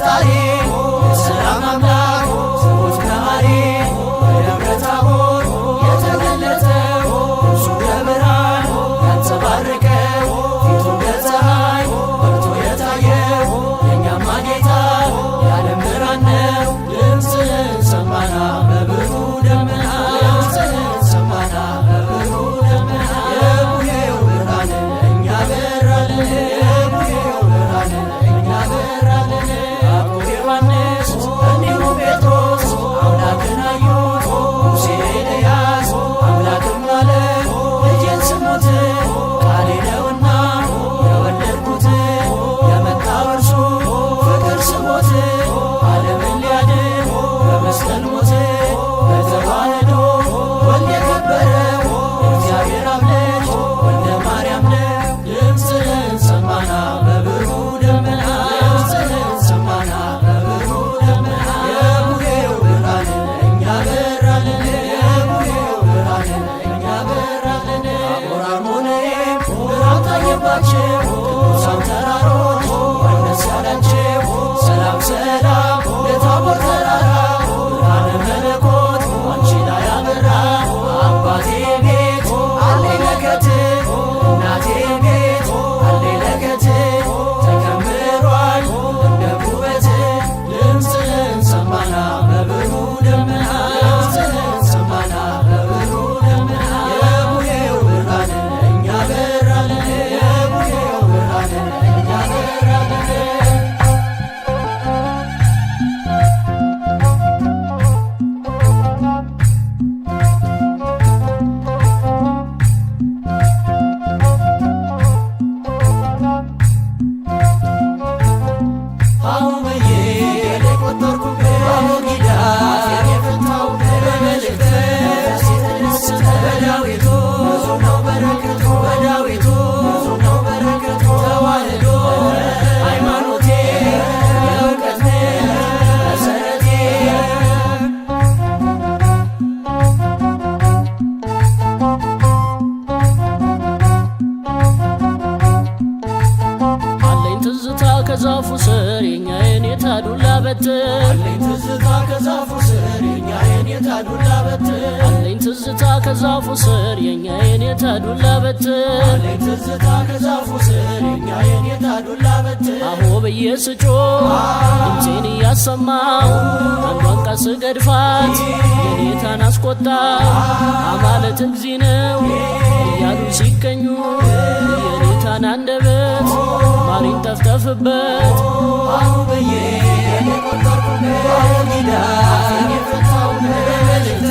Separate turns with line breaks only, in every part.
ፈጣሪ የሰላም አምላክ ስሙት ከሃሪ በደብረ ታቦር የተገለጠው እሱ በብርሃን ያንጸባረቀው ፊቱ እንደ ፀሐይ በርቶ የታየው የእኛማ ጌታ የዓለም ብርሃን ነው። ድምፅህን ሰማና በብሩህ ደመና ድምፅህን ሰማና በብሩህ ደመና የቡሄው ብርሃን እኛ በራልን የቡሄው ብርሃን እኛ በራልን አቡነ ዮሐንስ እንዲሁ ጴጥሮስ አምላክን አዩት ሙሴ ኤልያስ አምላክም አለ ልጄን ስሙት ቃሌ ነውና የወለድኩት የመጣው እርሱ ፍቅር ስሞት ዓለምን ሊያድን በመስቀል ሞት በተዋህዶ ወልድ የከበረው የእግዚአብሔር አብ ልጅ ወልደ ማርያም ነው። ድምፅህን ሰማና በብሩህ ደመና ድምፅህን ሰማና በብሩህ ደመና የቡሄው ብርሃን እኛ በራልን የቡሄው ብርሃን እኛ በራልን ታቦር አርሞንዔም ብርሃን ታየባቸው ቅዱሳን ተራሮች ዋነስ ያላቸው ሰላም ሰላም ለታቦር ተራራ ብርሃነ መለኮት አንቺ ላይ አበራ አባቴ ቤት አሌ ለከት እናቴ ቤት አሌ ለከት ተከምሯል እንደ ውበት ድምፅህን ሰማና በብሩህ ደመና ድምፅህን ሰማና በብሩህ ደመና የቡሄው ብርሃን እኛ በራልን የቡሄው ብርሃን እኛ በራልን አሁመዬ የቆጠርኩበት አቦጊዳ የፈታው በመልእክተ የተደሰተ በዳዊቱ ብዙ ነው በረከቱ በዳዊቱ ብዙ ነው በረከቱ ተዋህዶ ሃይማኖቴ የእውቀት መሰረቴ አለኝ ትዝታ ከዛፉ ስር የኛ የኔታ ዱላ በትር አለኝ ትዝታ ከዛፉ ስር የኛ የኔታ ዱላ በትር አለኝ ትዝታ ከዛፉ ስር የኛ የኔታ ዱላ በትር አለኝ ትዝታ ከዛፉ ስር የኛ የኔታ ዱላ በትር አሆ ብዬ ስጮህ ድምፄን እያሰማው አንዷን ቃል ስገድፋት የኔታን አስቆጣው አማለት እግዚ ነው እያሉ ሲቀኙ የኔታን አንደበት ማሪን ጠፍጠፍበት አሁበዬ የቆጠርኩበት አቦጊዳ የፈታው በመልእክተ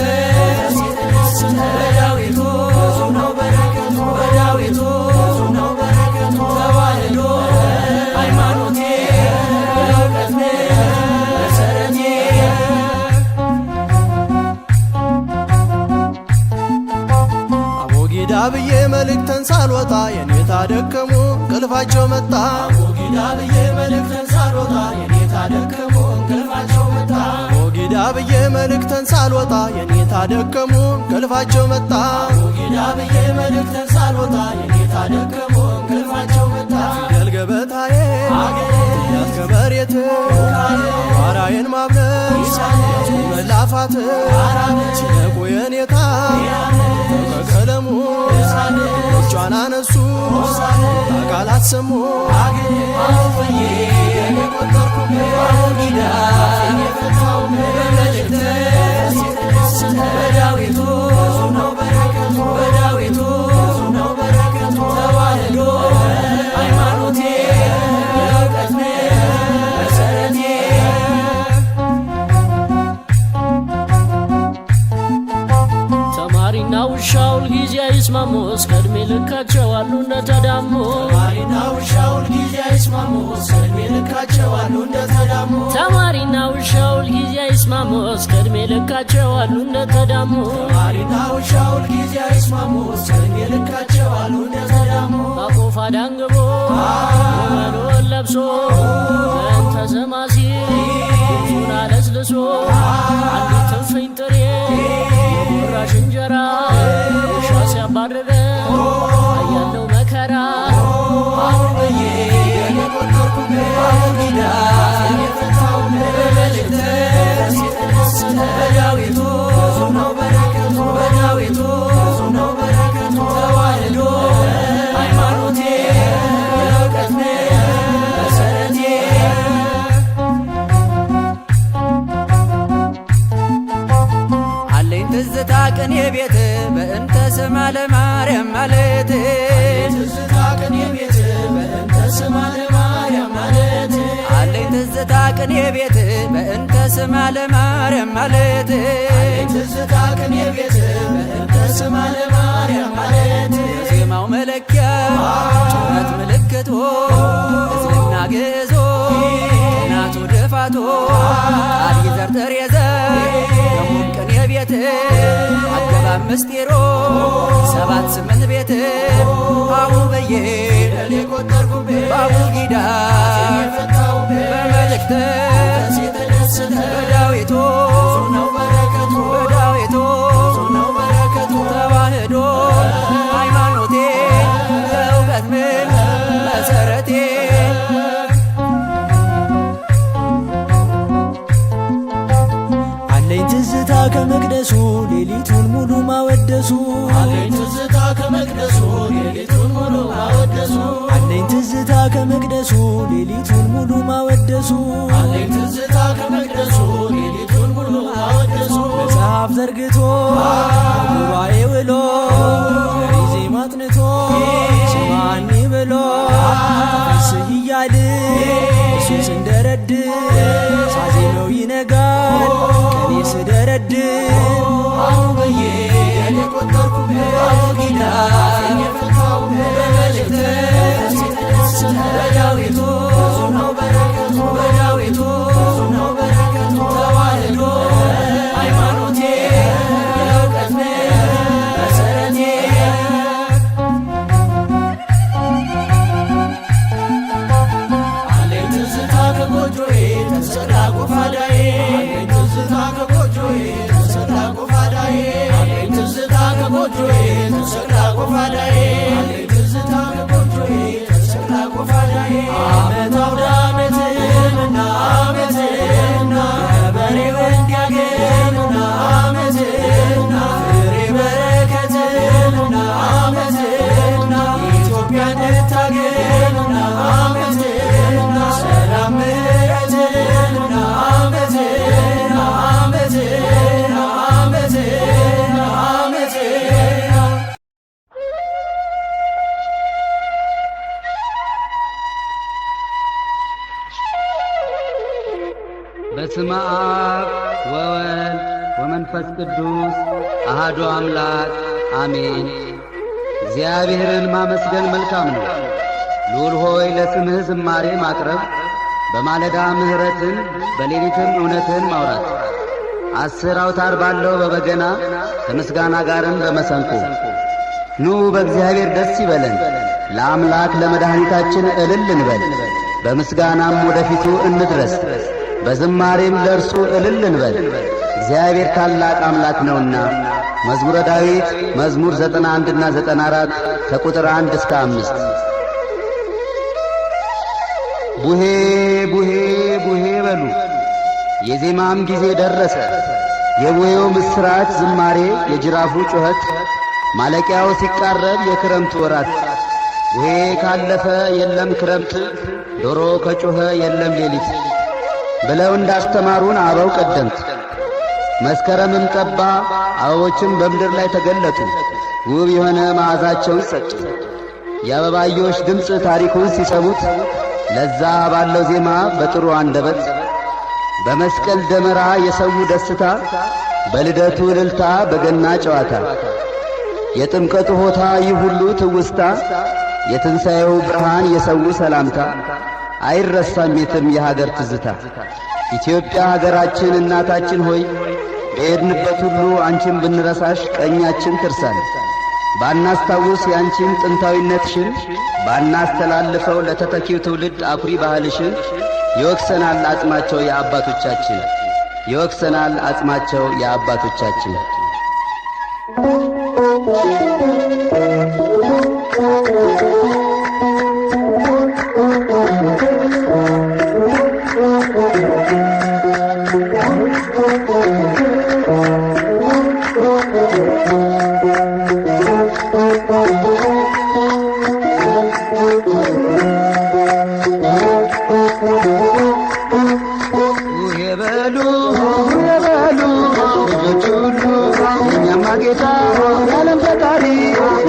የተደሰተ በዳዊቱ ብዙ ነው በረከቱ በዳዊቱ ብዙ ነው በረከቱ ተዋህዶ ሃይማኖቴ የእውቀት መሰረቴ
አቦጊዳ ብዬ መልእክተን ሳልወጣ የኔታ ደከሙ እንቅልፋቸው መጣ
አቦጊዳ ብዬ መልእክተን ሳልወጣ የኔታ ደከሙ እንቅልፋቸው መጣ
አቦጊዳ ብዬ መልእክተን ሳልወጣ የኔታ ደከሙ እንቅልፋቸው መጣ
አቦጊዳ ብዬ መልእክተን ሳልወጣ የኔታ ደከሙ እንቅልፋቸው መጣ
ፊደል ገበታዬ ያዝ ከመሬት ዋራዬን ማብነስ መላፋት ሲነቁ የኔታ ከቀለሙ እጇን አነሱ አካላት ሰሙ
አሁበዬ የቆጠርኩበት አቦጊዳ የፈታው በመልእክተ የተደሰተ በዳዊቱ ብዙ ነው በረከቱ በዳዊቱ ብዙ ነው በረከቱ ተዋህዶ ሃይማኖቴ የእውቀት መሰረቴ
ተማሪና ውሻው ሁልጊዜ አይስማሙ እስከ ዕድሜ ልካቸው አሉ እንደተዳሙ
ተማሪና ውሻው ሁልጊዜ አይስማሙ እስከ ዕድሜ ልካቸው አሉ እንደተዳሙ
ተማሪና ውሻው ሁልጊዜ አይስማሙ እስከ ዕድሜ ልካቸው አሉ እንደተዳሙ
ተማሪና ውሻው ሁልጊዜ አይስማሙ እስከ ዕድሜ ልካቸው አሉ እንደተዳሙ
ባቆፋ ዳንግቦ ወመዶን ለብሶ በእንተ ዘማሲ ፊቱን አለስልሶ አንዲት እፍኝ ጥሬ የጉራሽ እንጀራ ውሻ ሲያባርረ አያለው መከራ
አሁበዬ የቆጠርኩበት አቦጊዳ የፈታው
ቅኔ ቤት በእንተ ስማ ለማርያም ማለት
ትዝታ ቅኔ ቤት በእንተ ስማ ለማርያም ማለት
አለኝ ትዝታ ቅኔ ቤት በእንተ ስማ ለማርያም ማለት
ትዝታ ቅኔ ቤት በእንተ ስማ ለማርያም ማለት
የዜማው መለኪያ ጩኸት ምልክቶ እዝልና ግዞ ናቱ ድፋቶ ቃል ይዘርጥር የዘሙን ቅኔ ቤት አገባብ ምስጢሮ 7-8 ቤት አቡ በዬ ባቡ ጊዳ በመልእክት በዳዊቱ ተዋህዶ ሃይማኖቴ ለእውቀት መሰረቴ
አለኝ ትዝታ ከመቅደሱ ሌሊቱን ሙሉ ማወደሱ
አለኝ ትዝታ ከመቅደሱ ሌሊቱን ሙሉ ማወደሱ
አለኝ ትዝታ ከመቅደሱ ሌሊቱን ሙሉ ማወደሱ
አለኝ ትዝታ ከመቅደሱ ሌሊቱን ሙሉ ማወደሱ
መጽሐፍ ዘርግቶ ጉባኤ ውሎ ዜማ አጥንቶ ስማኒ ብሎ ተፈስህ እያል እሱን ስንደረድ ሳዜመው ይነጋል ቀኔ ስደረድ
አቡ በዬ አቡ ጊዳ በመልእክት በዳዊቱ ነው በረከቱ ተዋህዶ ሃይማኖቴ የእውቀት መሰረቴ አለኝ ትዝታ ከጎጆዬ ተሰላ ቆፋዳዬ አለኝ ትዝታ ከጎጆዬ ተሰላ ቆፋዳዬ አለኝ ትዝታ ከጎጆዬ ተሰላ ቆፋዳዬ አለኝ ትዝታ ከጎጆዬ ተሰላ ቆፋዳዬ ዓመት አውደ ዓመትና ዓመትና በሬው እንዲያገኝና ዓመትና ፍሬ በረከትና ዓመትና ኢትዮጵያ እንድታገኝና ዓመትና ሰላም ምሕረትና ዓመትና ዓመትና ዓመትና ዓመትና
በስመ አብ ወወልድ ወመንፈስ ቅዱስ አሐዱ አምላክ አሜን። እግዚአብሔርን ማመስገን መልካም ነው። ልዑል ሆይ ለስምህ ዝማሬ ማቅረብ፣ በማለዳ ምሕረትን በሌሊትም እውነትን ማውራት 10 አውታር ባለው በበገና ከምስጋና ጋርም በመሰንቆ ኑ በእግዚአብሔር ደስ ይበለን፣ ለአምላክ ለመድኃኒታችን እልል እንበል። በምስጋናም ወደፊቱ እንድረስ፣ በዝማሬም ለእርሱ እልል እንበል። እግዚአብሔር ታላቅ አምላክ ነውና። መዝሙረ ዳዊት መዝሙር 91 እና 94 ከቁጥር 1 እስከ 5። ቡሄ ቡሄ ቡሄ በሉ፣ የዜማም ጊዜ ደረሰ። የቡሄው ምስራች ዝማሬ፣ የጅራፉ ጩኸት፣ ማለቂያው ሲቃረብ የክረምቱ ወራት። ቡሄ ካለፈ የለም ክረምት፣ ዶሮ ከጮኸ የለም ሌሊት ብለው እንዳስተማሩን አበው ቀደምት። መስከረምም ጠባ፣ አበቦችም በምድር ላይ ተገለጡ፣ ውብ የሆነ መዓዛቸውን ሰጡ። የአበባዮች ድምፅ ታሪኩን ሲሰሙት፣ ለዛ ባለው ዜማ በጥሩ አንደበት በመስቀል ደመራ የሰው ደስታ፣ በልደቱ እልልታ በገና ጨዋታ፣ የጥምቀቱ ሆታ ይህ ሁሉ ትውስታ፣ የትንሣኤው ብርሃን የሰው ሰላምታ፣ አይረሳም የትም የሀገር ትዝታ። ኢትዮጵያ ሀገራችን እናታችን ሆይ በሄድንበት ሁሉ አንቺን ብንረሳሽ ቀኛችን ትርሳን። ባናስታውስ ያንቺን ጥንታዊነትሽን፣ ባናስተላልፈው ለተተኪው ትውልድ አኩሪ ባህልሽን፣ ይወክሰናል አጽማቸው የአባቶቻችን፣ ይወክሰናል አጽማቸው የአባቶቻችን። ጌታ የዓለም ፈጣሪ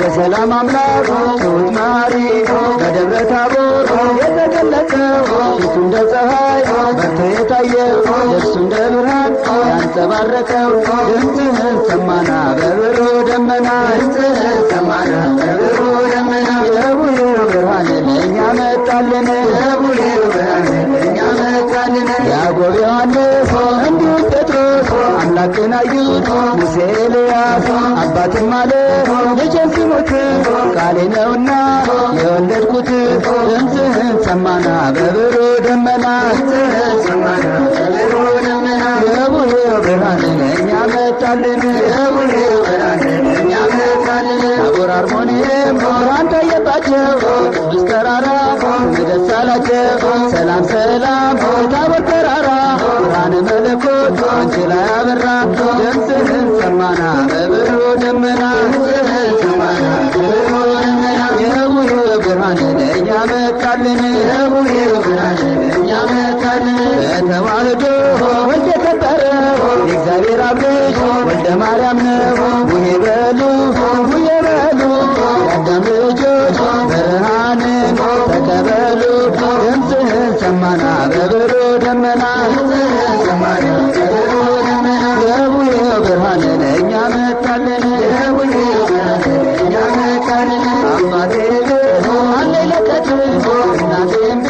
የሰላም አምላክ ትሑት መሐሪ በደብረ ታቦር የተገለጸው ፊቱ እንደ ፀሐይ በርቶ የታየው ልብሱ እንደ ብርሃን ያንጸባረቀው ድምፅህን ሰማና በብሩ ደመና ድምፅህን ሰማና በብሩ ደመና የቡሄው ብርሃን ለእኛ መጣልን የቡሄው ብርሃን ለእኛ መጣልን ያዕቆብ ዮሐንስ እንዲሁም ጴጥሮስ አምላክን አዩት ሙሴ ኤልያስ አባትም አለ ልጄን ሲሞት ቃሌ ነውና የወለድኩት ድምፅህን ሰማና በብሩ ደመና ድምፅህን ሰማና በብሩ ደመና የቡሄው ብርሃን ለእኛ መጣልን የቡሄው ብርሃን ለእኛ መጣልን ታቦር አርሞንዔም ብርሃን ታየባቸው ቅዱስ ተራራ ደስ አላቸው ሰላም ሰላም ታቦር ተራራ ብርሃነ መለኮት አንቺ ላይ አበራ ድምፅህን ሰማና በብሩ ደመና ድምፅህን ሰማና በብሩ ደመና የቡሄው ብርሃን ለእኛ መጣልን የቡሄው ብርሃን ለእኛ መጣልን በተዋህዶ ወልድ የከበረው የእግዚአብሔር አብ ልጅ ወልደ ማርያም ነው ቡሄ በሉ ቡሄ በሉ የአዳም ልጆች ብርሃንን ተቀበሉ ድምፅህን ሰማና በብሩ ደመና ድምፅህን ሰማና በብሩ ደመና የቡሄው ብርሃን ለእኛ መጣልን የቡሄው ብርሃን ለእኛ መጣልን አባቴ አለኝ ለከት እናቴም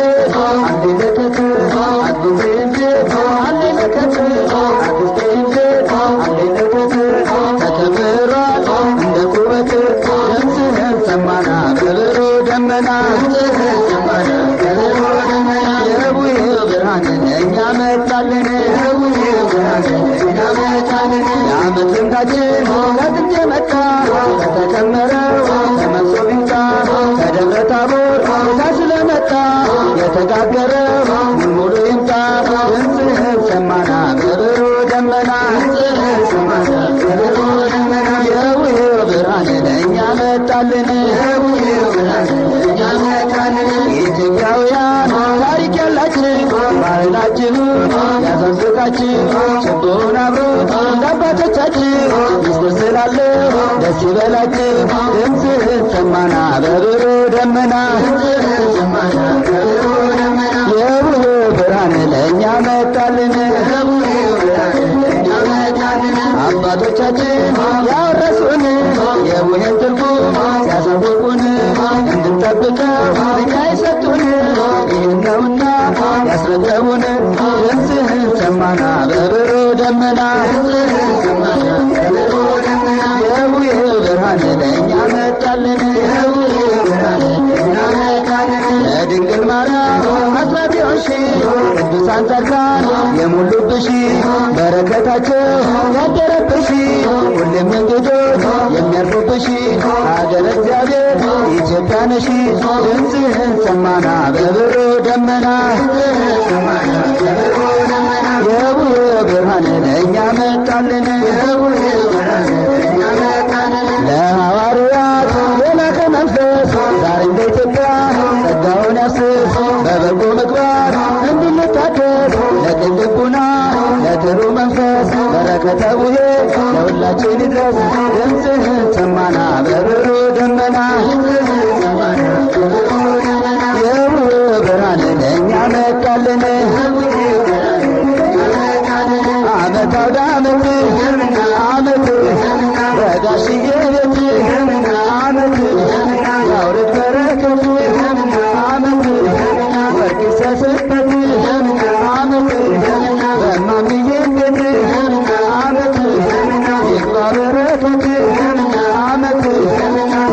አለኝ ለከት አጎቴም አለኝ ለከት አክስቴም አለኝ ለከት ተከብሯል እንደ ኩበት ድምፅህን ሰማና በብሩ ደመና ድምፅህን ሰማና በብሩ ደመና የቡሄው ብርሃን ለእኛ መጣልን የቡሄው ብርሃን ለእኛ መጣልን የዓመት ልምዳችን ከጥንት የመጣ ከተከመረው ተመሶብ ይምጣ ከደብረ ታቦር ጌታ ስለመጣ የተጋገረው ሙሉ ይምጣ ድምፅህን ሰማና በብሩ ደመና ድምፅህን ሰማና በብሩ ደመና የቡሄው ብርሃን ለእኛ መጣልን የቡሄው ብርሃን ለእኛ መጣልን ኢትዮጵያውያን ታሪክ ያላችን ባህላችንን ያዘንዝቃችን ችቦውን አብሮት እንዳባቶቻችን ምስጢር ስላለው ደስ ይበላችን ድምፅህን ሰማና በብሩ ደመና ድምፅህን ሰማና በብሩ ደመና የቡሄው ብርሃን ለእኛ መጣልን የቡሄው ብርሃን ለእኛ መጣልን አባቶቻችን ያወረሱን የቡሄን ትርጉም ሲያሳውቁን እንድንጠብቀው እኛ የሰጡን ይህን ነውና ያስረከቡን ድምፅህን ሰማና በብሩ ደመና ድምፅህን ሰማና በብሩ ደመና የቡሄው ብርሃን ለእኛ መጣልን የቡሄው ብርሃን ለእኛ መጣልን ለድንግል ማርያም አስራት የሆንሽ ቅዱሳን ጻድቃን የሞሉብሽ በረከታቸው ያደረብሽ ሁሌም እንግዶች የሚያርፉብሽ ሀገረ እግዚአብሔር ኢትዮጵያ ነሽ ድምፅህን ሰማና በብሩ ደመና ድምፅህን ሰማና በብሩ ደመና የቡሄው ብርሃን ለእኛ መጣልን የቡሄው ብርሃን ለእኛ መጣልን ለሐዋርያት የላከ መንፈስ ዛሬም በኢትዮጵያ ጸጋውን ያፍስስ በበጎ ምግባር እንድንታደስ ለቅን ልቡና ለጥሩ መንፈስ በረከተ ቡሄ ለሁላችን ይድረስ ድምፅህን ሰማና በብሩ ደመና ድምፅህን ሰማና በብሩ ደመና የቡሄው ብርሃን ለእኛ መጣልን የቡሄው ብርሃን ለእኛ መጣልን ዓመት አውደ ዓመት ዓመት በጋሽዬ ቤት ዓመት ያውርድ በረከት ዓመት ወርቅ ይሰስበት ዓመት በማምዬ ቤት ዓመት ይግባ በረከት ዓመት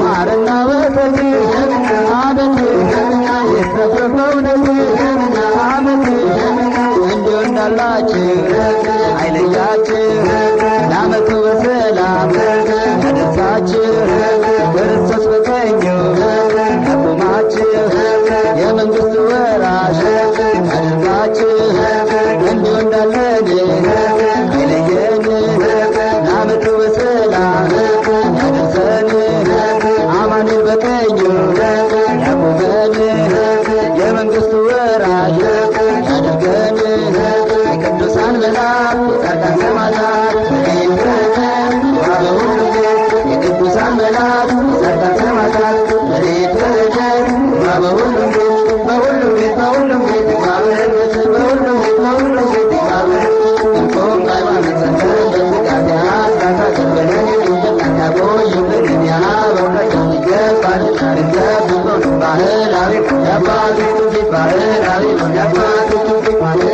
ማርና ወተት ዓመት ይትረፍረፍ በእውነት ዓመት እንዲሁ እንዳላችሁ አይለያችሁ ለዓመቱ በሰላም ያደርሳችሁ ክርስቶስ በቀኙ ያቁማችሁ የመንግሥቱ ወራሽ ያደርጋችሁ እንዲሁ እንዳለን አይለየን ለዓመቱ በሰላም ያደርሰን አማኑኤል በቀኙ ያቁመን የመንግሥቱ ወራሽ ያደርገን የቅዱሳን መላእክት ጻድቃን ሰማዕታት መላክ ሰርታ ሰማታት መሬት በረከት በሁሉም ቤት በሁሉም ቤት በሁሉም ቤት እግዚአብሔር በሁሉም ቤት በሁሉም ቤት እግዚአብሔር እንቆም ሃይማኖት ሰንተን በስጋት ያስጋታ ጀበለን እንጀጣኛ ቆዩብን እኛ በሁላቸው ይገባል ታሪገብ ብዙ ባህላዊ የአባቶቹ ፊት ባህላዊ የአባቶቹ ፊት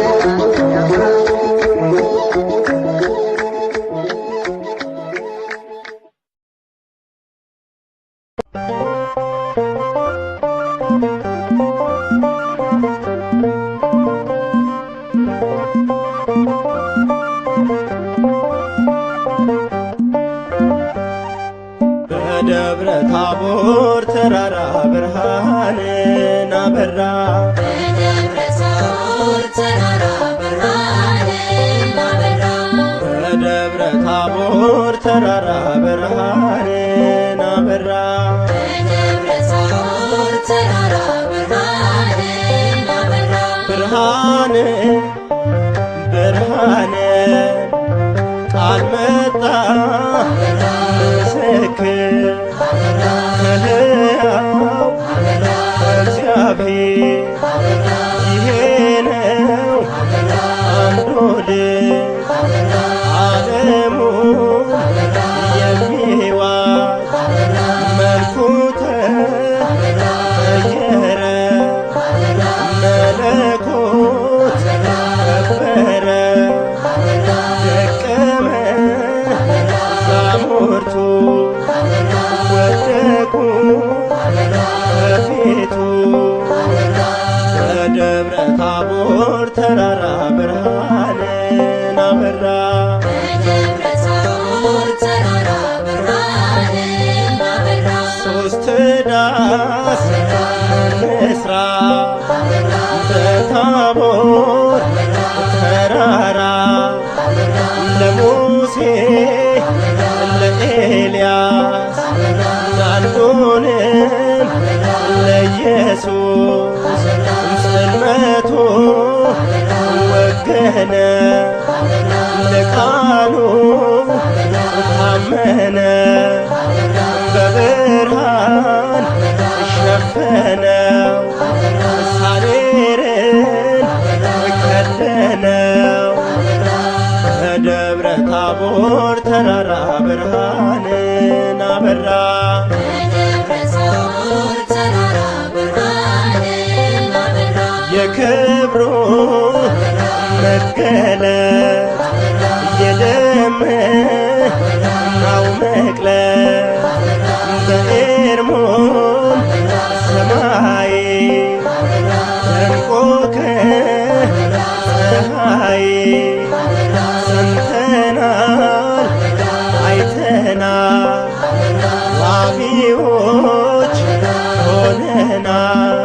በደብረ ታቦር ተራራ ብርሃንን አበራ በደብረ ታቦር ተራራ ብርሃንን አበራ ብርሃን ብርሃን ቃል መጣ ምስክር ከሕያው እግዚአብሔር ይሄ ነው አንዱ ልጅ ዓለሙን የሚዋጅ መልኩ ተቀየረ መለኮት ከበረ ደቀ መዛሙርቱ ወደቁ በፊቱ በደብረ ታቦር ተራራ ብርሃንን አበራ ሶስት ዳስ እንስራ በታቦር ተራራ ለሙሴ ለኤልያስ አንዱንም ለኢየሱስ ጽልመቱ ወገነ ለቃሉ ታመነ በብርሃን ሸፈነው ሳሬርን ከደነው በደብረ ታቦር ተራራ ብርሃንን አበራ የክብሩ መገለጥ የደመናው መቅለጥ በኤርሞን ሰማይ ደምቆ ከፀሐይ ሰምተናል አይተናል ዋቢዎች ሆነናል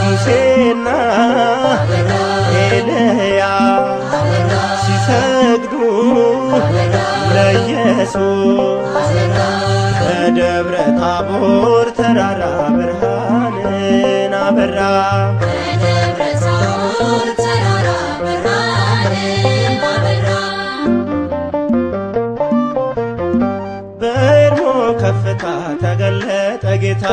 ሙሴና ኤልያስ ሲሰግዱ ለኢየሱስ በደብረ ታቦር ተራራ ብርሃንን አበራ በኤርሞን ከፍታ ተገለጠ ጌታ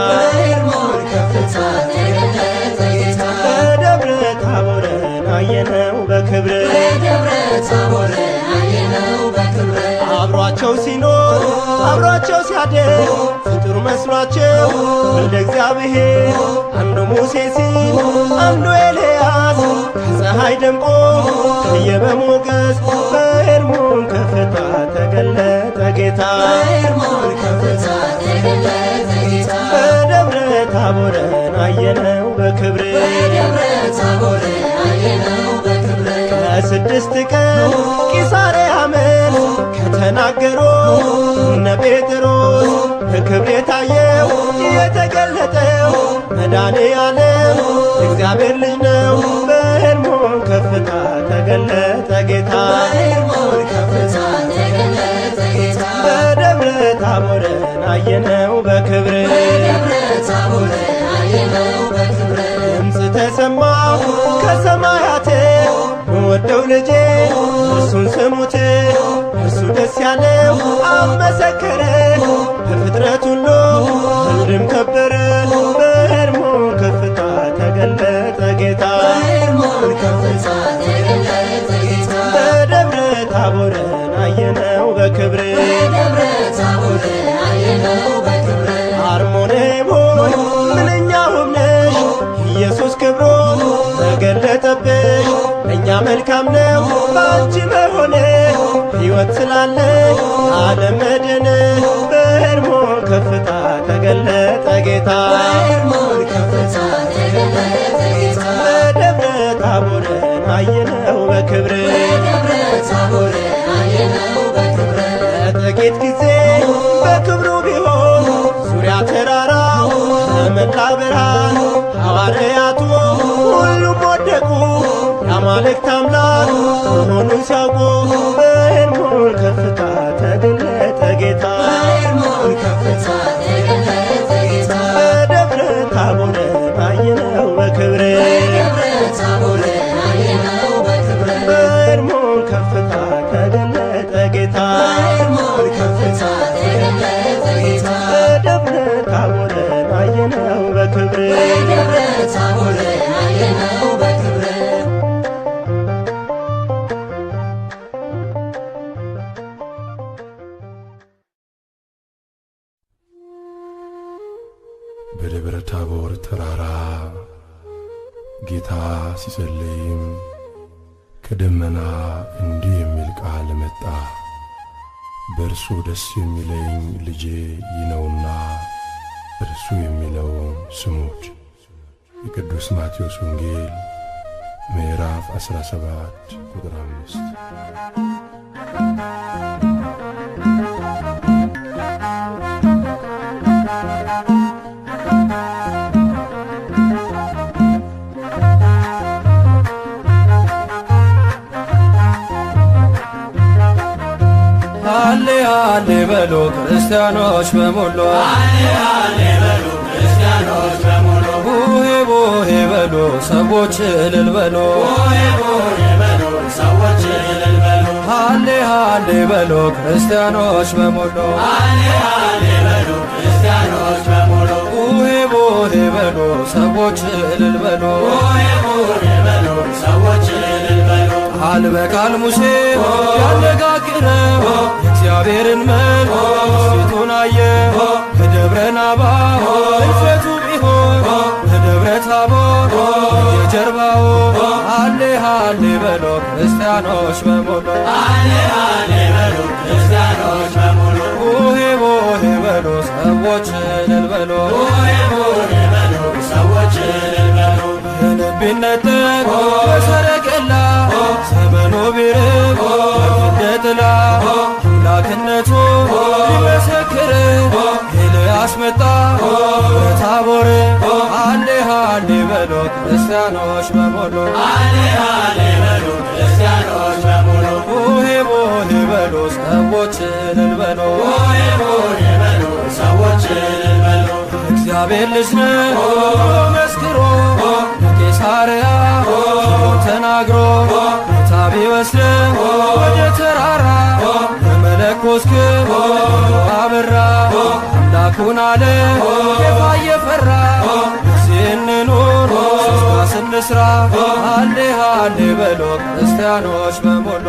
በደብረ ታቦርን አየነው በክብር አብሯቸው ሲኖር አብሯቸው ሲያድር ፍጡር መስሏቸው ወልደ እግዚአብሔር አንዱ ሙሴ ሲል አንዱ ኤልያስ ከፀሐይ ደምቆ ታየ በሞገስ በኤርሞን ከፍታ ተገለጠ ጌታ በደብረ ታቦርን አየነው በክብር ከስድስት ቀን ቂሳርያ መልስ ከተናገሩ እነ ጴጥሮስ በክብር የታየው የተገለጠው መድኃኔዓለም እግዚአብሔር ልጅ ነው በኤርሞን ከፍታ ተገለጠ ጌታ በደብረ ታቦርን አየነው በክብር ድምፅ ተሰማ ከሰማያት ወደው ልጄ እርሱን ስሙት እርሱ ደስ ያለው አመሰከረ በፍጥረት ሁሉ ወልድም ከበረ በሄርሞን ከፍታ ተገለጠ ጌታ በደብረ ታቦርን አየነው በክብር አርሞኔም ሆይ ምንኛ ውብ ነሽ ኢየሱስ ክብሮ ተገለጠብሽ እኛ መልካም ነው ባንቺ መሆነ ሕይወት ስላለሽ ዓለም መድን በሄርሞን ከፍታ ተገለጠ ጌታ በደብረ ታቦርን አየነው በክብር ለጥቂት ጊዜ በክብሩ ቢሆን ዙሪያ ተራራው ተመላ ብርሃን ሐዋርያቱ ሁሉም ወደቁ የአማልክት አምላክ መሆኑን ሲያውቁ በሄርሞን ከፍታ ተገለጠ ጌታ በደብረ ታቦርን አየነው በክብር በሄርሞን ከፍታ ተገለጠ ጌታ በደብረ ታቦርን አየነው በክብር
በደብረ ታቦር ተራራ ጌታ ሲጸልይም ከደመና እንዲህ የሚል ቃል መጣ። በእርሱ ደስ የሚለኝ ልጄ ይህ ነውና እርሱ የሚለውን ስሙት። የቅዱስ ማቴዎስ ወንጌል ምዕራፍ 17 ቁጥር 5።
ሃሌ ሃሌ በሉ ክርስቲያኖች በሙሉ ቡሄ ቡሄ በሉ ሰዎች እልል በሉ ሃሌ ሃሌ በሉ ክርስቲያኖች በሙሉ ቡሄ ቡሄ በሉ ሰዎች እልል በሉ ቃል በቃል ሙሴ ያነጋግረው የእግዚአብሔርን መልክ ፊቱን አየ በደብረ ናባ እልፈቱ ቢሆን በደብረ ታቦር የጀርባው ሃሌ ሃሌ በሉ ክርስቲያኖች በሙሉ ቡሄ ቡሄ በሉ ሰዎች እልል በሉ ቢነጠቅ በሰረገላ ዘመኑ ቢርቅ እንደ ጥላ አምላክነቱ ሊመሰክር ኤልያስ መጣ በታቦር ሃሌ ሃሌ በሉ ክርስቲያኖች በሙሉ ቡሄ ቡሄ በሉ ሰዎች እልል በሉ እግዚአብሔር ልጅ ነው መስክሮ ቄሳርያ ተናግሮ ጌታ ቢወስደው ወደ ተራራ በመለኮት ክብር አበራ አምላኩን አለ ጌታ እየፈራ ሲንኑር ስንስራ ሃሌ ሃሌ በሉ ክርስቲያኖች በሙሉ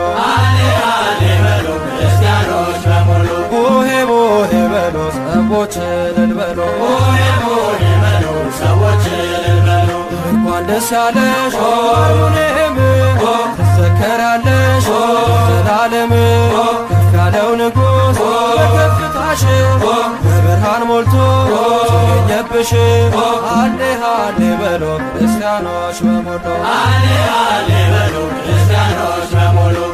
ቡሄ ቡሄ በሉ ሰዎች እልል በሉ እንኳን ደስ ያለሽ አሮኔም ትዘከራለሽ ዘላለም ከፍ ያለው ንጉሥ በከፍታሽ በብርሃን ሞልቶ ተገኘብሽ ሃሌ ሃሌ በሉ ክርስቲያኖች በሙሉ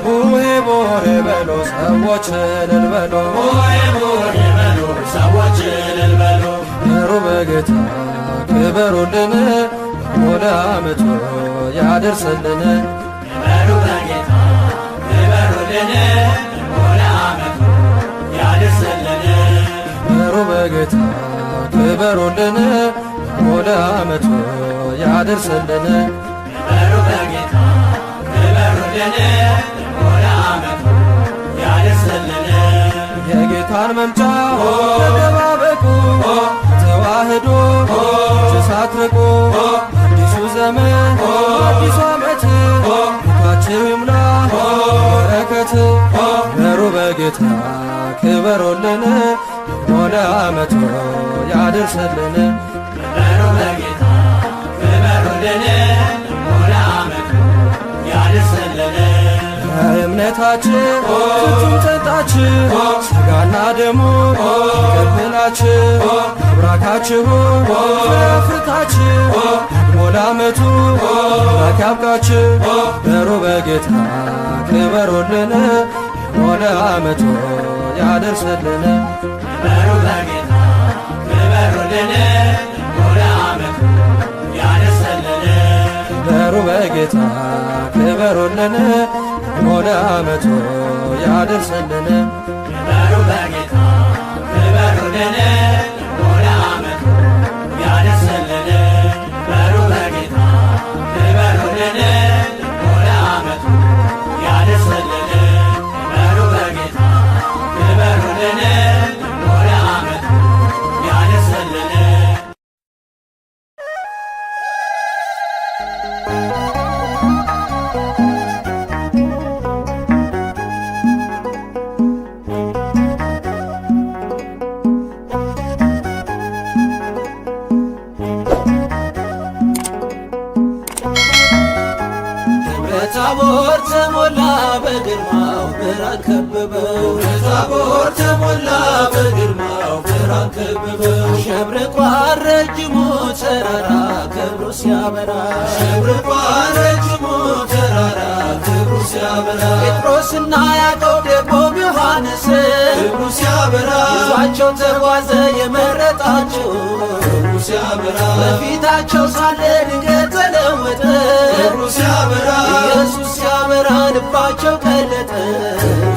ቡሄ ቡሄ በሉ ሰዎች እልል በሉ ሩበ ጌታ ክበሩልን ወደ ዓመቱ ያደርስልን ሩበ ጌታ ክበሩልን ወደ ዓመቱ ያደርስልን
ያደርሰልን
የጌታን መምጫ ተጠባበቁ ተዋህዶ ሳትርቁ አዲሱ ዘመን አዲሱ ዓመት ቤታችሁ ይምላ በረከት ክበሩ በጌታ ክበሩልን ወደ ዓመቱ ያደርሰልን
ክበሩ በጌታ ክበሩልን ወደ ዓመቱ ያደርሰልን
እምነታችን ፍጹም ጠጣችን ሥጋና ደሙ ይቀበላችሁ አብራካችሁ ፍሬፍርታችሁ ደግሞ ለዓመቱ አምላክ ያብቃችሁ ክበሩ በጌታ ክበሩልን ወደ ዓመቱ ያደርሰልን
ክበሩ በጌታ ክበሩልን ወደ ዓመቱ ያደርሰልን
ክበሩ በጌታ ክበሩልን ወደ ዓመቱ ያደርሰልን
ክበሩ በጌታ ክበሩልን ወደ ዓመቱ ያደርሰልን ክበሩ በጌታ ክበሩልን ወደ ዓመቱ ያደርሰልን ክበሩ በጌታ ክበሩልን ወደ ዓመቱ ያደርሰልን
ታቦር ተሞላ በግርማው ብርሃን ከበበው ታቦር ተሞላ በግርማው ብርሃን ከበበው ሸብርቋ ረጅሙ ተራራ ክብሩ ሲያበራ ሸብርቋ ረጅሙ ተራራ ክብሩ ሲያበራ ጴጥሮስና ያዕቆብ ደግሞ ዮሐንስ ክብሩ ሲያበራ ይዟቸው ተጓዘ የመረጣቸው ክብሩ ሲያበራ በፊታቸው ሳለ ድንገት ተለወጠ ክብሩ ሲያበራ ኢየሱስ ሲያበራ ልባቸው ቀለጠ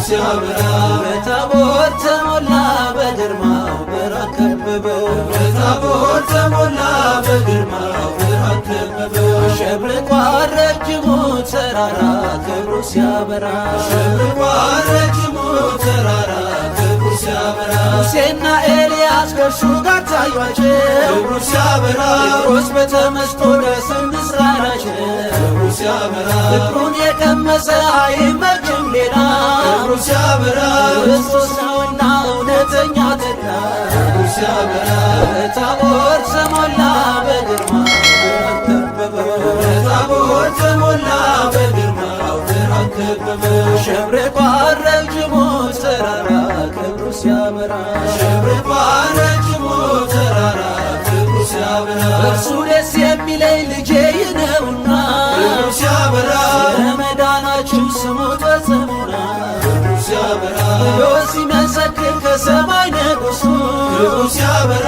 ሲያበራ በታቦር ተሞላ በግርማው ብርሃን ከበበው በታቦር ተሞላ በግርማው ብርሃን ከበበው ሸብርቋ ረጅሙ ተራራ ክብሩ ሲያበራ ሸብርቋ ረጅሙ ተራራ ክብሩ ሲያበራ ሙሴና ኤልያስ ከእርሱ ጋር ታዩአቸው ክብሩ ሲያበራ ጴጥሮስ በተመስጦ ደስ ምስራላቸው ክብሩ ሲያበራ ፍቅሩን የቀመሰ አይመችም ሌላ ክብሩ ሲያበራ ክርስቶስ ነውና እውነተኛ ተድላ ክብሩ ሲያበራ በታቦር ተሞላ በግርማው ብርሃን ከበበው በታቦር ተሞላ በግርማው ብርሃን ከበበው ሸብርቋ ረጅሙ ተራራ ክብሩ ሲያበራ ሸብርቋ ረጅሙ ተራራ ክብሩ ሲያበራ እርሱ ደስ የሚለኝ ልጄ ይህ ነውና ክብሩ ሲያበራ ለመዳናችሁ ስሙት በጽሙና ክብሩ ሲያበራ ብሎ ሲመሰክር ከሰማይ ንጉሡ ክብሩ ሲያበራ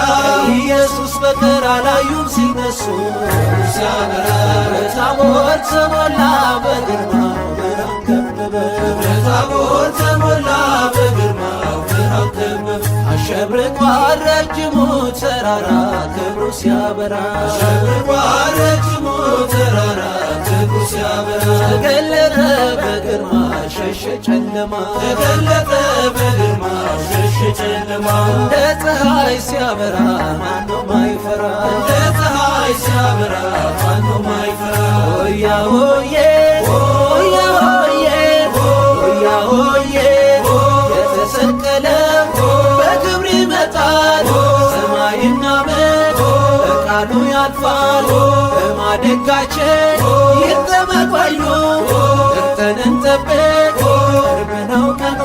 ኢየሱስ በቀር አላዩም ሲነሱ ክብሩ ሲያበራ በታቦር ተሞላ በግርማው ብርሃን ከበበው በታቦር ተሞላ በግርማው ብርሃን ከበበው አሸብርቋ ረጅሙ ተራራ ክብሩ ሲያበራ አሸብርቋ ረጅሙ ተራራ ክብሩ ሲያበራ ተገለጠ በግርማ ሸሸ ጨለማ ተገለጠ በግርማ ሸሸ ጨለማ እንደ ፀሐይ ሲያበራ ማነው ማይፈራ እንደ ፀሐይ ሲያበራ ማነው ማይፈራ ሆያ ሆዬ ሆያ ሆዬ ሆያ ሆዬ የተሰቀለ በክብር ይመጣል ሰማይና ምድር በቃሉ ያልፋል በማደጋችን ይጠመቋሉ እርተን እንጠብቅ ቅርብ ነው ቀኑ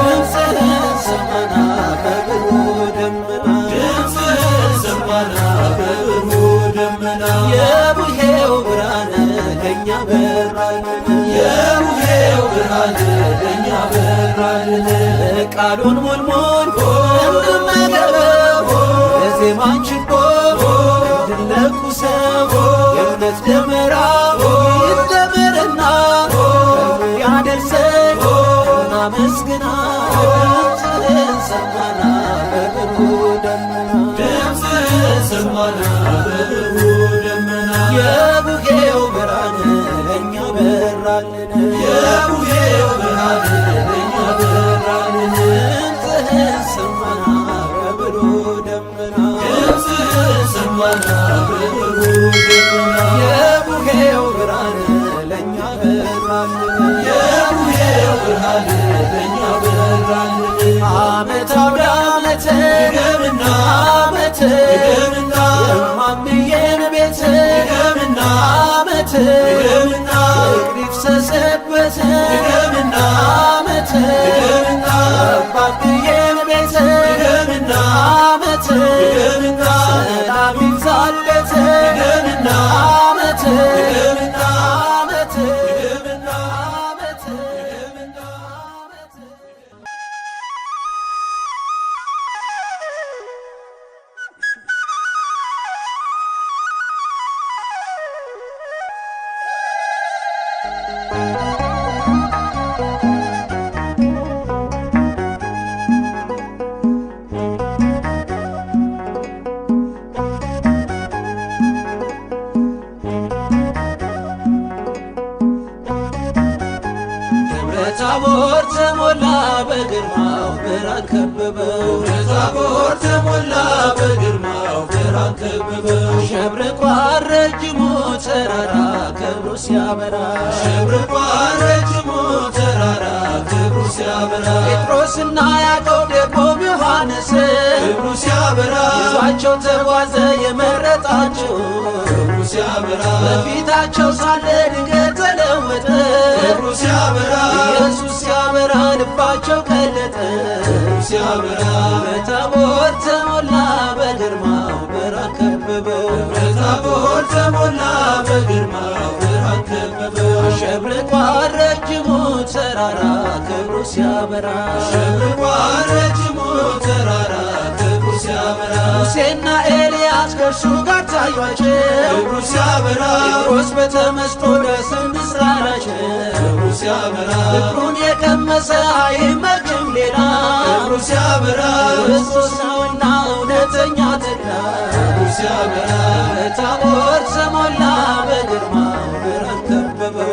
ድምፅህን ሰማና በብሩ ደመና ድምፅህን ሰማና በብሩ ደመና የቡሄው ብርሃን ለእኛ በራልን የቡሄው ብርሃን ለእኛ በራልን ቃሉን ሙልሙል እንድመገበው በዜማን ችቦ እንድንለኩሰው የእምነት ደመራ ይደመርና ያደርሰን እናመስግና ድምፅህን ሰማና በብሩ ደመና ድምፅህን ሰማና በብሩ ደመና የቡሄው ብርሃን ለእኛ በራልን የቡሄው ብርሃን ለእኛ
በራል ለእኛ በራልን
ዓመት አውደ ዓመት
ድገምና
ዓመት
ድገምና
የማምዬን ቤት
ድገምና
ዓመት
ድገምና
ፍቅር ይፍሰስበት
ድገምና
ዓመት
ድገምና
አባብዬን ቤት
ድገምና
ዓመት
ድገምና
ሰላም ይብዛለት
ድገምና
ዓመት
ድገምና
ዓመት
ድገምና
ዓመት
ድገምና
ታቦር ተሞላ በግርማው ብርሃን ከበበው
ታቦር ተሞላ በግርማው ብርሃን ከበበው
ሸብርቋል ረጅሙ ተራራ ክብሩ ሲያበራ
ሸብርቋ ረጅሙ ተራራ ክብሩ ሲያበራ
ጴጥሮስና ያዕቆብ ደግሞም ዮሐንስ
ክብሩ ሲያበራ
ይዟቸው ተጓዘ የመረጣቸው
ክብሩ ሲያበራ
በፊታቸው ሳለ ድንገት ተለወጠ
ክብሩ ሲያበራ
ኢየሱስ ሲያበራ ልባቸው ቀለጠ
ክብሩ ሲያበራ
በታቦር ተሞላ በግርማው ብርሃን ከበበው
ታቦር ተሞላ በግርማው ብርሃን ከበበው
አሸብርቋል ረጅሙ ተራራ ክብሩ ሲያበራ
ሸብርቋ ረጅሙ ተራራ ክብሩ ሲያበራ
ሙሴና ኤልያስ ከእርሱ ጋር ታዩአቸው
ክብሩ ሲያበራ
ጴጥሮስ በተመስጦ ደስንስ አላቸው
ክብሩ ሲያበራ
ፍቅሩን የቀመሰ አይመክም ሌላ
ክብሩ ሲያበራ
ክርስቶስ ነውና እውነተኛ ተድላ
ክብሩ ሲያበራ
በታቦር ተሞላ በግርማው ብርሃን ከበበው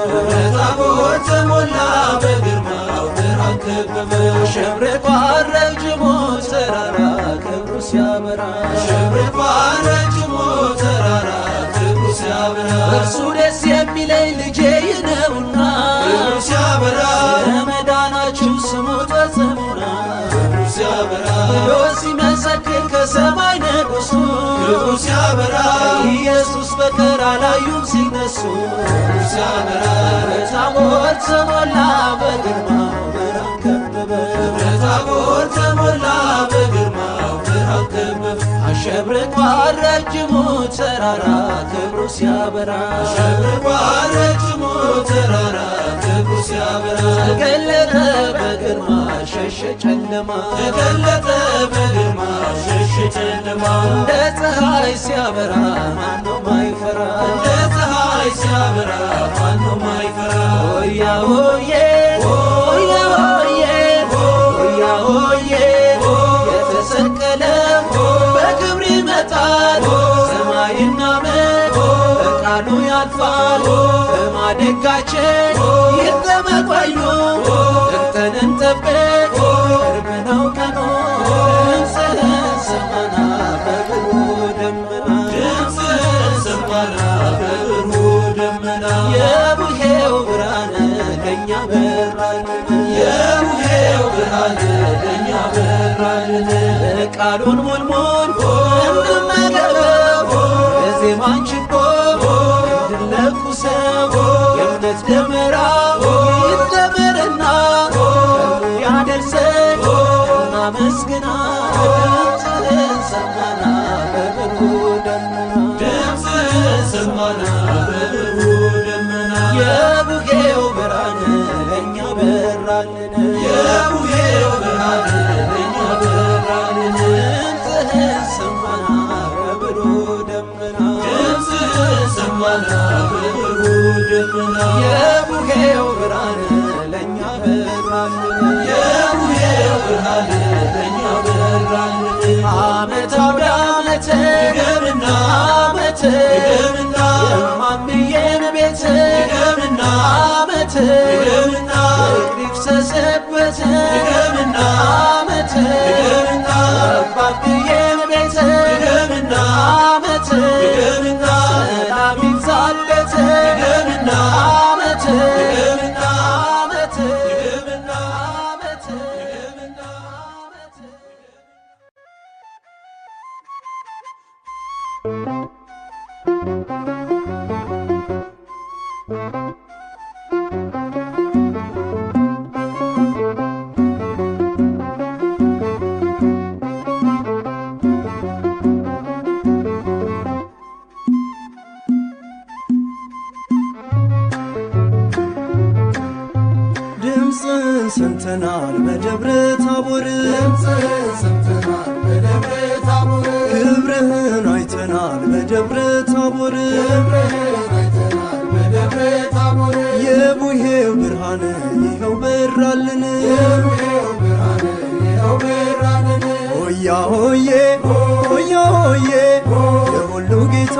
ታቦር ተሞላ በግርማው ብርሃን ከበበው
ሸብርቋል ረጅሙ ተራራ ክብሩ ሲያበራ
ሸብርቋ ረጅሙ ተራራ ክብሩ ሲያበራ
እርሱ ደስ የሚለኝ ልጄ ይህ ነውና
ክብሩ ሲያበራ
ለመዳናችሁ ስሙ ተጽሙና
ክብሩ ሲያበራ
ብሎ ሲመሰክር ከሰማይ ንጉሡ
ክብሩ ሲያበራ
ኢየሱስ በቀር አላዩም ሲነሱ
ክብሩ ሲያበራ
በታቦር ተሞላ በግርማው ብርሃን ከበበው
ታቦር ተሞላ በግርማው ብርሃን ከበበው
አሸብርቋል ረጅሙ ተራራ ክብሩ ሲያበራ
ሸብርቋ ረጅሙ ተራራ ክብሩ ሲያበራ
ተገለጠ በግርማ ሸሸ ጨለማ
ተገለጠ በግርማ ሸሸ ጨለማ
እንደ ፀሐይ ሲያበራ ማነው ማይፈራ
እንደ ፀሐይ ሲያበራ ማነው ማይፈራ
ሆያ ሆዬ ሆያ ሆዬ ሆያ ሆዬ የተሰቀለው በክብር ይመጣል ሰማይና ምድር በቃሉ ያልፋል በማደጋችን ይጠመቋዩ ጠርተን እንጠብቅ ቅርብ ነው ቀኑ ድምፅህን ሰማና በብሩህ ደመና
ድምፅህን ሰማና በብሩህ ደመና
የቡሄው ብርሃን ለእኛ በራልን
የቡሄው ብርሃን ለእኛ በራልን
ቃሉን ሙልሙል እንመገበው በዜማን ችቦ እንድንለኩሰው የእምነት ደመራ ይደመርና ያደርሰን እናመስግና ድምፅህን ሰማና በብሩህ ደመና
ድምፅህን ሰማና በብሩህ ደመና
የቡሄው ብርሃን ለእኛ በራልን
የቡሄው ብርሃን ለእኛ በራልን
ድምፅህን ሰማና በብሩህ ደመና
ድምፅህን ሰማና በብሩህ ደመና
የቡሄው ብርሃን ለእኛ በራልን
የቡሄው ብርሃን ለእኛ በራልን
ዓመት አውደ ዓመት
ድገምና
ዓመት
ድገምና
የማምዬን ቤት
ድገምና
ዓመት
ድገምና
ፍቅር ይፍሰስበት
ድገምና
ዓመት
ድገምና
አባብዬን ቤት
ድገምና
ዓመት
ድገምና
ሰላም ይብዛለት
ድገምና
ዓመት
ድገምና
ዓመት
ድገምና
ድምፅህን ሰምተናል በደብረ ታቦር ክብርህን አይተናል በደብረ ታቦር የቡሄው ብርሃን ይኸው በራልን ሆያ ሆዬ ሆያ ሆዬ የሁሉ ጌታ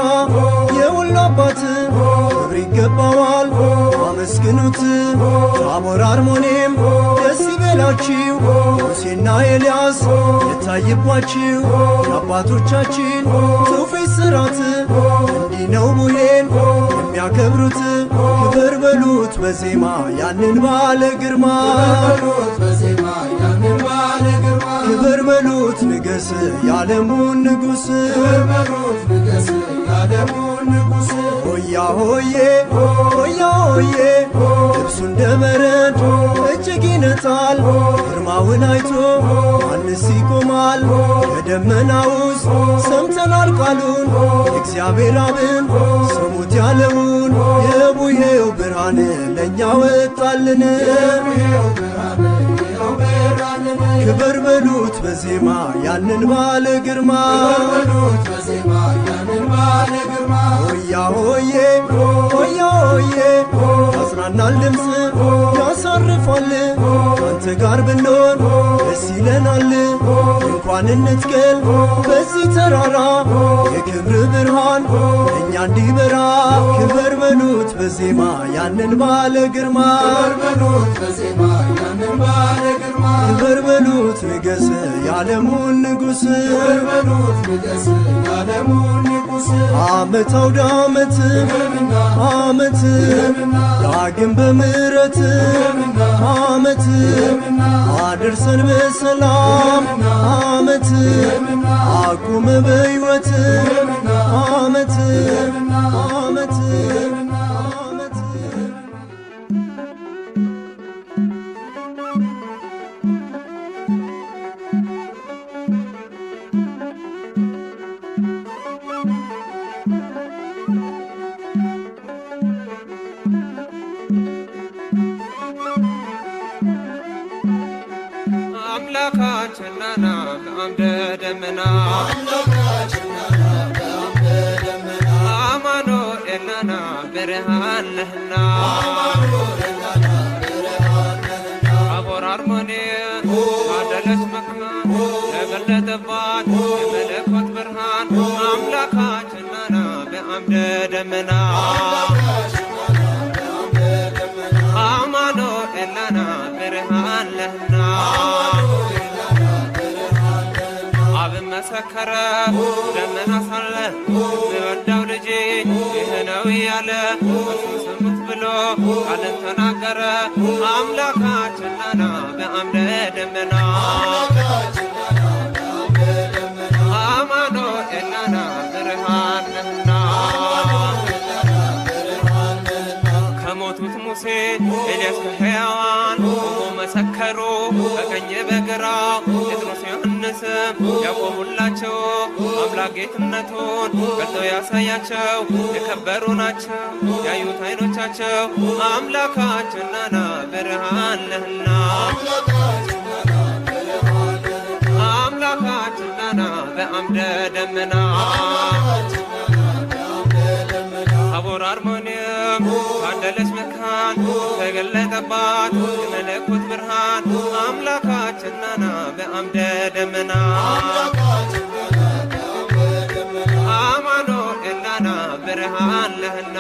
የሁሉ አባት ክብር ይገባዋል አመስግኑት ታቦር አርሞኔም ደስ ይበላችሁ ሙሴና ኤልያስ የታየባችሁ የአባቶቻችን ትውፊት ሥርዓት እንዲህ ነው ቡሄን የሚያከብሩት ክብር በሉት በዜማ ያንን ባለ ግርማ ክብር በሉት ንገስ ያለሙን ንጉሥ ሆያ ሆዬ ሆያ ሆዬ ልብሱ እንደ በረድ እጅግ ይነጣል ግርማውን አይቶ ማንስ ይቆማል ከደመና ውስጥ ሰምተናል ቃሉን እግዚአብሔር አብን ስሙት ያለውን የቡሄው ብርሃን ለእኛ ወጣልን ክብር በሉት በዜማ ያንን ባለ ግርማ ሆያ ሆዬ ሆያ ሆዬ ያጽናናል ድምፅ ያሳርፋል ካንተ ጋር ብንሆን ደስ ይለናል እንኳን እንትገል በዚህ ተራራ የክብር ብርሃን እኛ እንዲበራ ክብር በሉት በዜማ ያንን ባለ ግርማ ክብር በሉት ንገስ ያለሙን ንጉሥ ዓመት አውደ ዓመት ዓመት ዳግም በምሕረት ዓመት አድርሰን በሰላም ዓመት አቁመ በሕይወት ዓመት ዓመት
አምላካችንና በአምደ ደመና አማኑኤልና ብርሃን ነህና ታቦር አርሞኔም አደለች መክመን ተገለጠባት የመለኮት ብርሃን አምላካችንና በአምደ ደመና አማኑኤልና ብርሃን ነህና አብን መሰከረ ደመና ሳለ የወዳው ልጄ ይህ ነው እያለ እርሱን ስሙት ብሎ ቃልን ተናገረ አምላካችንና በአምደ ደመና አማኑኤልና ብርሃን ነህና ከሞቱት ሙሴ ኤልያስ ከሕያዋን ቆሞ መሰከሩ በቀኝ በግራ ጴጥሮስ ዮሐንስም ያቆሙላቸው አምላክ ጌትነቱን ገልጠው ያሳያቸው የከበሩ ናቸው ያዩት ዓይኖቻቸው አምላካችንና ብርሃን ነህና አምላካችንና በአምደ ደመና ታቦር አርሞኔም ታደለች መካን ተገለጠባት የመለኮት ብርሃን አምላካችንና በአምደ ደመና አማኑኤልና ብርሃን ነህና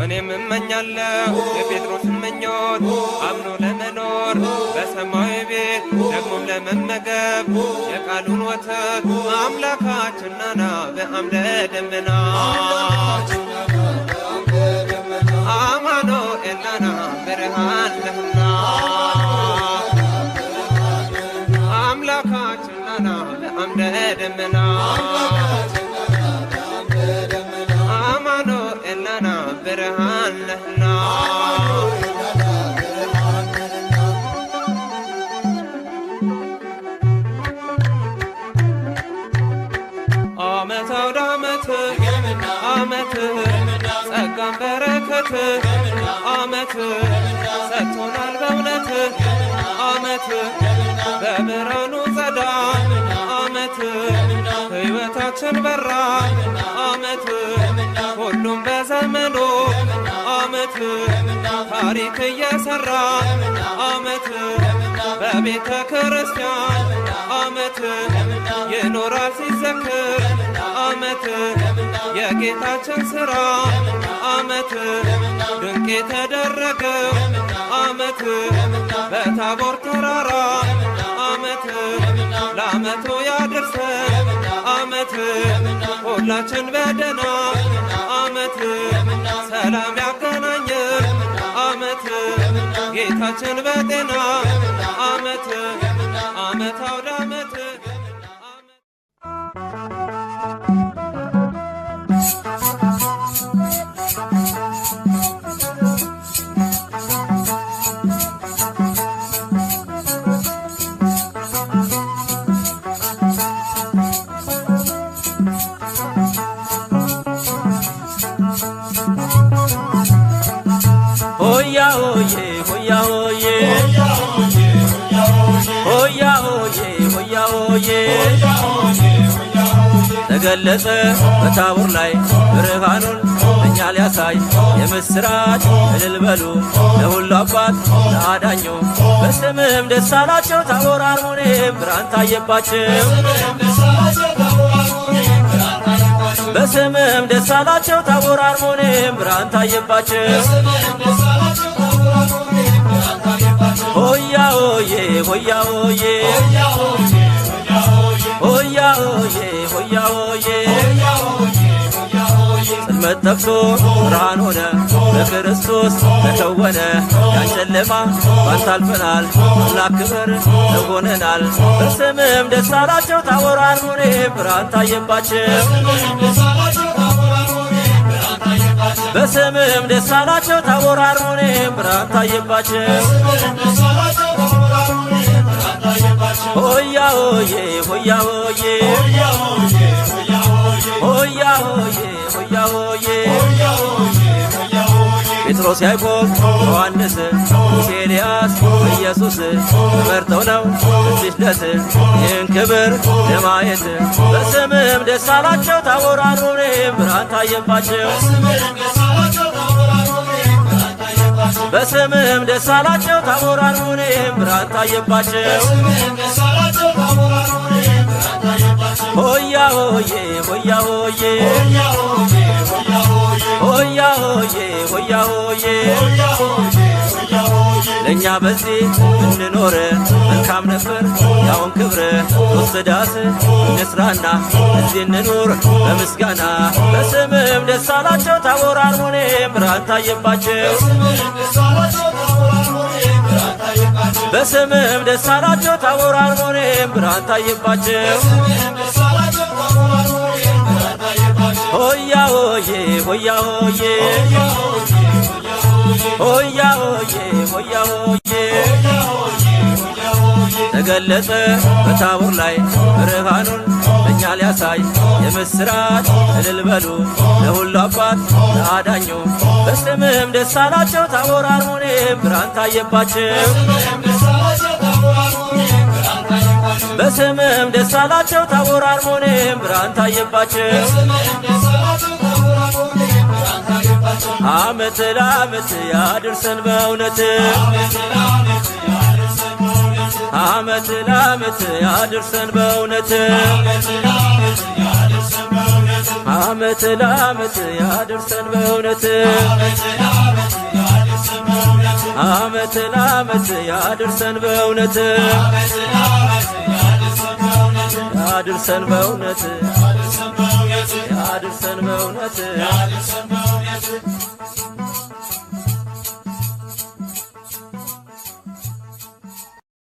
እኔም እመኛለሁ የጴጥሮስን ምኞት አምኖ ለመኖር በሰማያዊ ቤት ደግሞም ለመመገብ የቃሉን ወተት አምላካችንና በአምደ ደመና አማኑኤልና ብርሃን ነህና አምላካችንና በአምደ ደመና አማኑኤልና ብርሃን ነህና ዓመት አውደ ዓመት ዓመት ጸጋን በረከት አመት ሰጥቶናል በእውነት አመት በብርሃኑ ጸዳ አመት ሕይወታችን በራ አመት ሁሉም በዘመኑ አመት ታሪክ እየሰራ አመት በቤተ ክርስቲያን አመት ይኖራል ሲዘክር አመት የጌታችን ሥራ አመት ድንቅ የተደረገው አመት በታቦር ተራራ አመት ለአመቱ ያድርሰን አመት ሁላችን በደና አመት ሰላም ያገናኘን አመት ጌታችን በጤና አመት አመት አውደ አመት
hoya hoye hoya hoye hoya hoye hoya hoye ተገለጸ በታቦር ላይ ብርሃኑን እኛ ሊያሳይ የምስራች እልል በሉ ለሁሉ አባት ለአዳኙ በስምህም ደስ አላቸው ታቦር አርሞኔም ብርሃን ታየባቸው በስምህም ደስ አላቸው ታቦር አርሞኔም ብርሃን ታየባቸው ሆያ ሆዬ ሆያ ሆዬ ሆያ ሆዬ ሆያ ሆዬ ጽልመት ጠፍቶ ብርሃን ሆነ በክርስቶስ ተከወነ ያን ጨለማ ባንተ አልፈናል አምላክ ክብር ተሆነናል በስምህም ደስ አላቸው ታቦር አርሞኔም ብርሃን ታየባቸው በስምህም ደስ አላቸው ታቦር አርሞኔም ብርሃን ታየባቸው ሆያ ሆዬ ሆያ ሆዬ ሆያ ሆዬ ሆያ ሆዬ ጴጥሮስ ያዕቆብ ዮሐንስ ሙሴ ኤልያስ ኢየሱስ ተመርጠው ነው እዚህ ደስ ይህን ክብር ለማየት በስምህም ደስ አላቸው ታቦር አርሞኔም ብርሃን ታየባቸው በስምህም ደስ አላቸው ታቦር አርሞኔም ብርሃን ታየባቸው ሆያ ሆዬ ሆያ ሆዬ ሆያ ሆዬ ሆያ ሆዬ ለእኛ በዚህ እንኖር መልካም ነበር ያውን ክብር ወስዳስ እንስራና እዚህ እንኑር በምስጋና በስምህም ደስ አላቸው ታቦር አርሞኔም ብርሃን ታየባቸው በስምህም ደስ አላቸው ታቦር አርሞኔም ብርሃን ታየባቸው ሆያ ሆዬ ሆያ ሆዬ ሆያ ሆዬ ሆያ ሆዬ ተገለጸ በታቦር ላይ ብርሃኑን እኛ ሊያሳይ የምስራች እልል በሉ ለሁሉ አባት ለአዳኙ በስምህም ደስ አላቸው ታቦር አርሞኔም ብርሃን ታየባቸው በስምህም ደስ አላቸው ታቦር አርሞኔም ብርሃን ታየባቸው አመት ለአመት ያድርሰን በእውነት አመት ለአመት ያድርሰን በእውነት አመት ለአመት ያድርሰን በእውነት አመት ለአመት ያድርሰን በእውነት ያድርሰን በእውነት ያድርሰን በእውነት